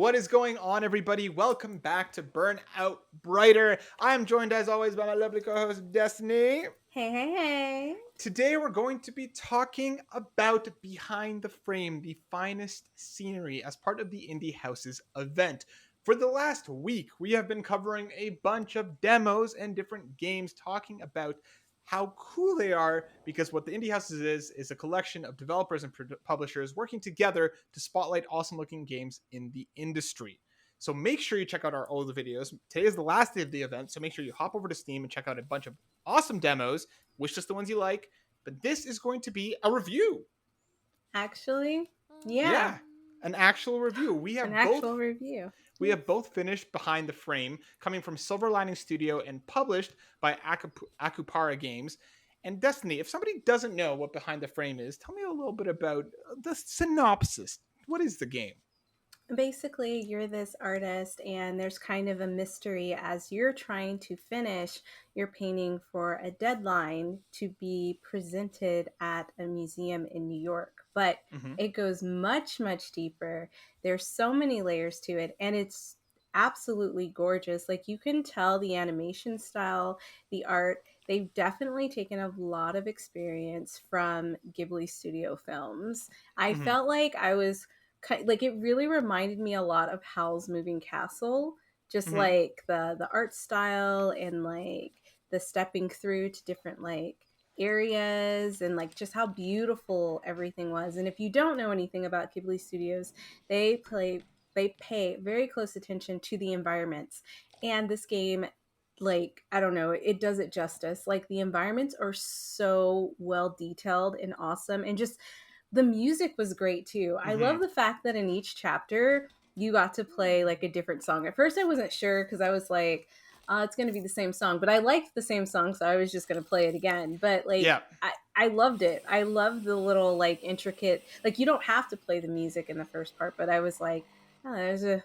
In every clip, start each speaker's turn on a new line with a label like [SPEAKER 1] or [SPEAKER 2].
[SPEAKER 1] What is going on, everybody? Welcome back to Burn Out Brighter. I am joined, as always, by my lovely co-host, Destiny.
[SPEAKER 2] Hey, hey, hey.
[SPEAKER 1] Today, we're going to be talking about Behind the Frame, the finest scenery, as part of the Indie Houses event. For the last week, we have been covering a bunch of demos and different games, talking about how cool they are, because what the Indie Houses is a collection of developers and publishers working together to spotlight awesome looking games in the industry. So make sure you check out our older videos. Today is the last day of the event, so make sure you hop over to Steam and check out a bunch of awesome demos. Wish list the ones you like, but this is going to be a review.
[SPEAKER 2] Actually, yeah,
[SPEAKER 1] Yeah, an actual review. We
[SPEAKER 2] an
[SPEAKER 1] have both
[SPEAKER 2] actual review.
[SPEAKER 1] we have both finished Behind the Frame, coming from Silver Lining Studio and published by Akupara Games. And Destiny, if somebody doesn't know what Behind the Frame is, tell me a little bit about the synopsis. What is the game?
[SPEAKER 2] Basically, you're this artist, and there's kind of a mystery as you're trying to finish your painting for a deadline to be presented at a museum in New York. But
[SPEAKER 1] Mm-hmm.
[SPEAKER 2] it goes much, much deeper. There's so many layers to it, and it's absolutely gorgeous. Like, you can tell the animation style, the art. They've definitely taken a lot of experience from Ghibli studio films. I
[SPEAKER 1] Mm-hmm.
[SPEAKER 2] felt like I was like, it really reminded me a lot of Howl's Moving Castle, just
[SPEAKER 1] Mm-hmm.
[SPEAKER 2] like the art style and like the stepping through to different like areas and like just how beautiful everything was. And if you don't know anything about Ghibli Studios, they pay very close attention to the environments. And this game, like, I don't know, it does it justice. Like, the environments are so well detailed and awesome, and just the music was great too. I
[SPEAKER 1] Mm-hmm.
[SPEAKER 2] love the fact that in each chapter you got to play like a different song. At first I wasn't sure because I was like, it's going to be the same song, but I liked the same song, so I was just going to play it again. But like,
[SPEAKER 1] Yeah.
[SPEAKER 2] I loved it. I loved the little like intricate, like, you don't have to play the music in the first part, but I was like, oh, there's a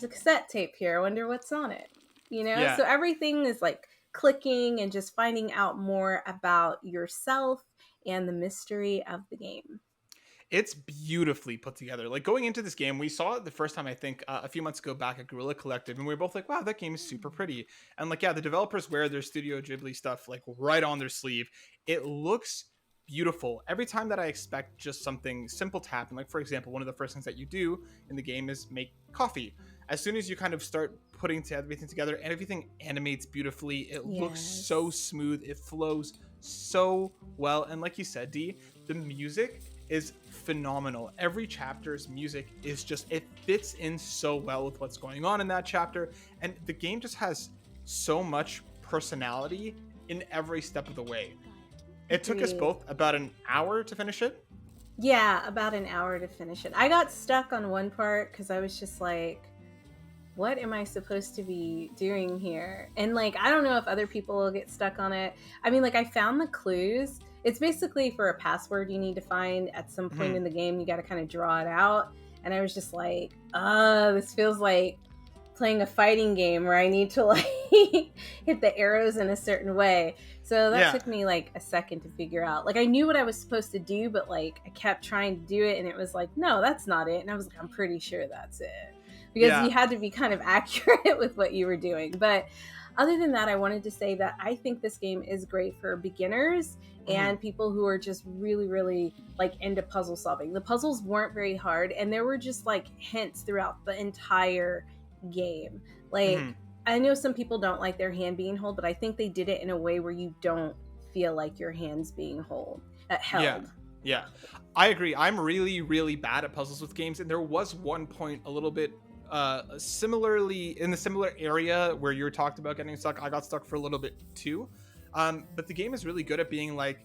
[SPEAKER 2] cassette tape here. I wonder what's on it.
[SPEAKER 1] Yeah.
[SPEAKER 2] So everything is like clicking and just finding out more about yourself and the mystery of the game.
[SPEAKER 1] It's beautifully put together. Like, going into this game, we saw it the first time, I think, a few months ago back at Guerrilla Collective, and we were both like, wow, that game is super pretty. And like, yeah, the developers wear their Studio Ghibli stuff like right on their sleeve. It looks beautiful. Every time that I expect just something simple to happen, like for example, one of the first things that you do in the game is make coffee. As soon as you kind of start putting everything together, and everything animates beautifully, it looks so
[SPEAKER 2] Yes.
[SPEAKER 1] smooth, it flows so well. And like you said, D, the music is phenomenal. Every chapter's music is just, it fits in so well with what's going on in that chapter, and the game just has so much personality in every step of the way. It took us
[SPEAKER 2] Agreed.
[SPEAKER 1] both about an hour to finish it.
[SPEAKER 2] Yeah, about an hour to finish it. I got stuck on one part because I was just like, what am I supposed to be doing here? And like, I don't know if other people will get stuck on it. I mean, like, I found the clues. It's basically for a password you need to find at some point
[SPEAKER 1] Mhm.
[SPEAKER 2] in the game. You got to kind of draw it out. And I was just like, this feels like playing a fighting game where I need to like hit the arrows in a certain way. So that
[SPEAKER 1] Yeah.
[SPEAKER 2] took me like a second to figure out. Like, I knew what I was supposed to do, but like I kept trying to do it and it was like, no, that's not it. And I was like, I'm pretty sure that's it. Because
[SPEAKER 1] Yeah.
[SPEAKER 2] you had to be kind of accurate with what you were doing. But other than that, I wanted to say that I think this game is great for beginners
[SPEAKER 1] Mhm.
[SPEAKER 2] and people who are just really, really like into puzzle solving. The puzzles weren't very hard, and there were just like hints throughout the entire game.
[SPEAKER 1] Mhm.
[SPEAKER 2] Like, I know some people don't like their hand being held, but I think they did it in a way where you don't feel like your hand's being
[SPEAKER 1] Yeah.
[SPEAKER 2] held.
[SPEAKER 1] Yeah. I agree. I'm really, really bad at puzzles with games, and there was one point a little bit similarly in the similar area where you were talked about getting stuck. I got stuck for a little bit too. But the game is really good at being like,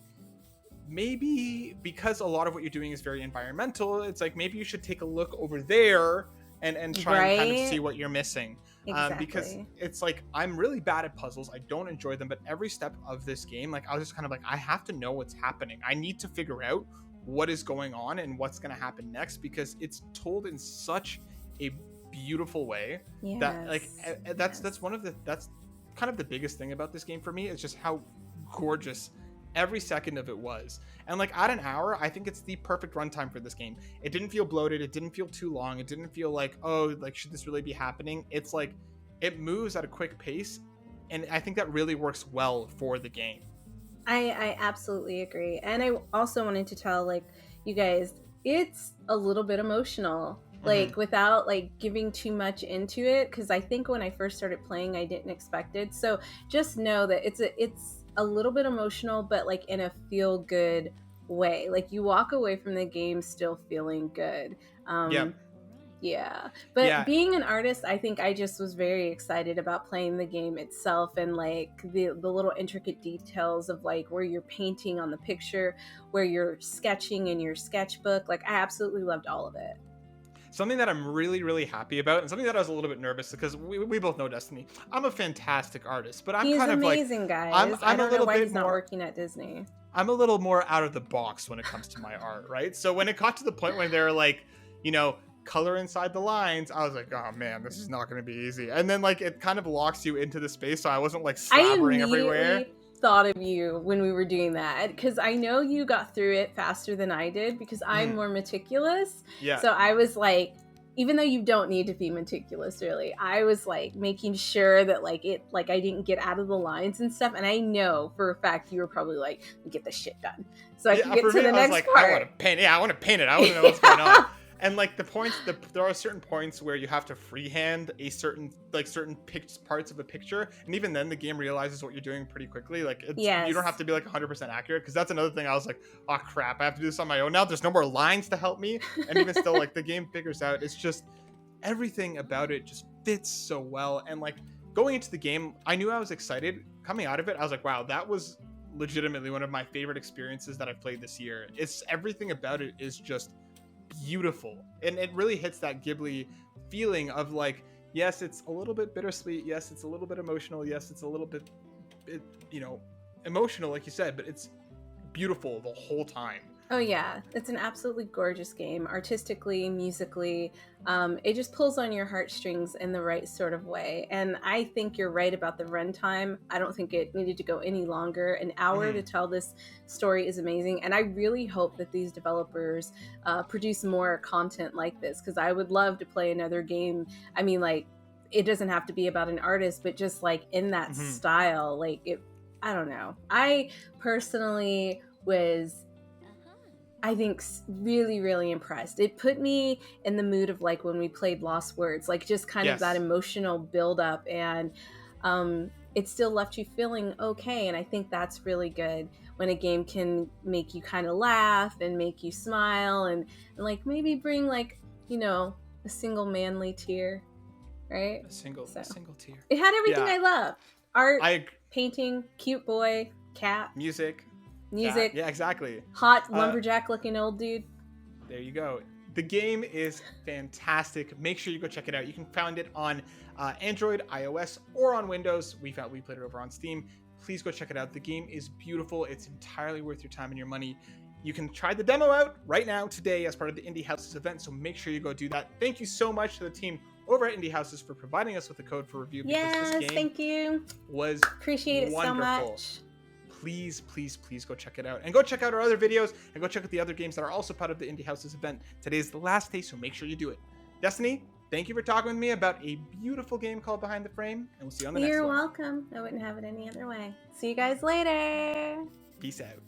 [SPEAKER 1] maybe because a lot of what you're doing is very environmental, it's like maybe you should take a look over there and try and kind of see
[SPEAKER 2] Right?
[SPEAKER 1] what you're missing. Because
[SPEAKER 2] Exactly.
[SPEAKER 1] it's like, I'm really bad at puzzles, I don't enjoy them, but every step of this game, like, I was just kind of like, I have to know what's happening, I need to figure out what is going on and what's going to happen next, because it's told in such a beautiful way that like
[SPEAKER 2] Yes.
[SPEAKER 1] that's
[SPEAKER 2] Yes.
[SPEAKER 1] one of the that's kind of the biggest thing about this game for me, is just how gorgeous Every second of it was. And like at an hour, I think it's the perfect runtime for this game. It didn't feel bloated. It didn't feel too long. It didn't feel like, oh, like, should this really be happening? It's like, it moves at a quick pace. And I think that really works well for the game.
[SPEAKER 2] I absolutely agree. And I also wanted to tell like you guys, it's a little bit emotional.
[SPEAKER 1] Mm-hmm.
[SPEAKER 2] Like without like giving too much into it, because I think when I first started playing, I didn't expect it. So just know that it's a little bit emotional, but like in a feel good way. Like you walk away from the game still feeling good.
[SPEAKER 1] Yep.
[SPEAKER 2] Yeah. But
[SPEAKER 1] Yeah.
[SPEAKER 2] being an artist, I think I just was very excited about playing the game itself and like the little intricate details of like where you're painting on the picture, where you're sketching in your sketchbook. Like I absolutely loved all of it.
[SPEAKER 1] Something that I'm really, really happy about, and something that I was a little bit nervous because we both know Destiny. I'm a fantastic artist, but I'm
[SPEAKER 2] He's
[SPEAKER 1] kind of like,
[SPEAKER 2] amazing,
[SPEAKER 1] I'm
[SPEAKER 2] guys. I
[SPEAKER 1] I'm a
[SPEAKER 2] don't know
[SPEAKER 1] little
[SPEAKER 2] why
[SPEAKER 1] bit
[SPEAKER 2] he's not
[SPEAKER 1] more
[SPEAKER 2] working at Disney.
[SPEAKER 1] I'm a little more out of the box when it comes to my art, right? So when it got to the point when they're like, you know, color inside the lines, I was like, oh man, this is not going to be easy. And then like it kind of locks you into the space, so I wasn't like
[SPEAKER 2] I
[SPEAKER 1] slabbering everywhere.
[SPEAKER 2] immediately thought of you when we were doing that because I know you got through it faster than I did because I'm
[SPEAKER 1] Mhm.
[SPEAKER 2] more meticulous.
[SPEAKER 1] Yeah.
[SPEAKER 2] So I was like, even though you don't need to be meticulous really, I was like making sure that like I didn't get out of the lines and stuff. And I know for a fact you were probably like, get this shit done so I can
[SPEAKER 1] Yeah,
[SPEAKER 2] get
[SPEAKER 1] for
[SPEAKER 2] to
[SPEAKER 1] me,
[SPEAKER 2] the
[SPEAKER 1] I was
[SPEAKER 2] next
[SPEAKER 1] like, I want
[SPEAKER 2] part.
[SPEAKER 1] to paint. Yeah, I want to paint it. I want to know what's going on. And like there are certain points where you have to freehand a certain parts of a picture, and even then the game realizes what you're doing pretty quickly. Like you don't have
[SPEAKER 2] Yes.
[SPEAKER 1] to be like 100% accurate because that's another thing. I was like, oh crap, I have to do this on my own now. There's no more lines to help me, and even still, like the game figures out. It's just everything about it just fits so well. And like going into the game, I knew I was excited. Coming out of it, I was like, wow, that was legitimately one of my favorite experiences that I've played this year. It's everything about it is just beautiful, and it really hits that Ghibli feeling of like, yes, it's a little bit bittersweet, yes, it's a little bit emotional, yes, it's a little bit you know, emotional, like you said, but it's beautiful the whole time.
[SPEAKER 2] Oh yeah, it's an absolutely gorgeous game, artistically, musically. It just pulls on your heartstrings in the right sort of way. And I think you're right about the runtime. I don't think it needed to go any longer. An hour
[SPEAKER 1] Mm-hmm.
[SPEAKER 2] to tell this story is amazing, and I really hope that these developers produce more content like this because I would love to play another game. I mean, like it doesn't have to be about an artist, but just like in that
[SPEAKER 1] Mm-hmm.
[SPEAKER 2] style, like it. I don't know. I personally was I think really, really impressed. It put me in the mood of like when we played Lost Words, like just kind of that
[SPEAKER 1] Yes.
[SPEAKER 2] emotional buildup, and it still left you feeling okay. And I think that's really good when a game can make you kind of laugh and make you smile, and like maybe bring like a single manly tear, right?
[SPEAKER 1] a single
[SPEAKER 2] So
[SPEAKER 1] a single tear.
[SPEAKER 2] it had everything
[SPEAKER 1] Yeah.
[SPEAKER 2] I love: art,
[SPEAKER 1] I
[SPEAKER 2] painting, cute boy, cat,
[SPEAKER 1] Music, cat,
[SPEAKER 2] music,
[SPEAKER 1] yeah, exactly.
[SPEAKER 2] hot
[SPEAKER 1] uh
[SPEAKER 2] lumberjack looking old dude.
[SPEAKER 1] There you go. The game is fantastic. Make sure you go check it out. You can find it on Android, iOS, or on Windows. We played it over on Steam. Please go check it out. The game is beautiful. It's entirely worth your time and your money. You can try the demo out right now today as part of the Indie Houses event. So make sure you go do that. Thank you so much to the team over at Indie Houses for providing us with the code for review because this
[SPEAKER 2] Yes,
[SPEAKER 1] game
[SPEAKER 2] thank you.
[SPEAKER 1] was
[SPEAKER 2] Appreciate it so
[SPEAKER 1] wonderful.
[SPEAKER 2] much.
[SPEAKER 1] Please, please, please go check it out. And go check out our other videos and go check out the other games that are also part of the Indie Houses event. Today is the last day, so make sure you do it. Destiny, thank you for talking with me about a beautiful game called Behind the Frame, and we'll see you on the next
[SPEAKER 2] You're
[SPEAKER 1] one.
[SPEAKER 2] welcome. I wouldn't have it any other way. See you guys later.
[SPEAKER 1] Peace out.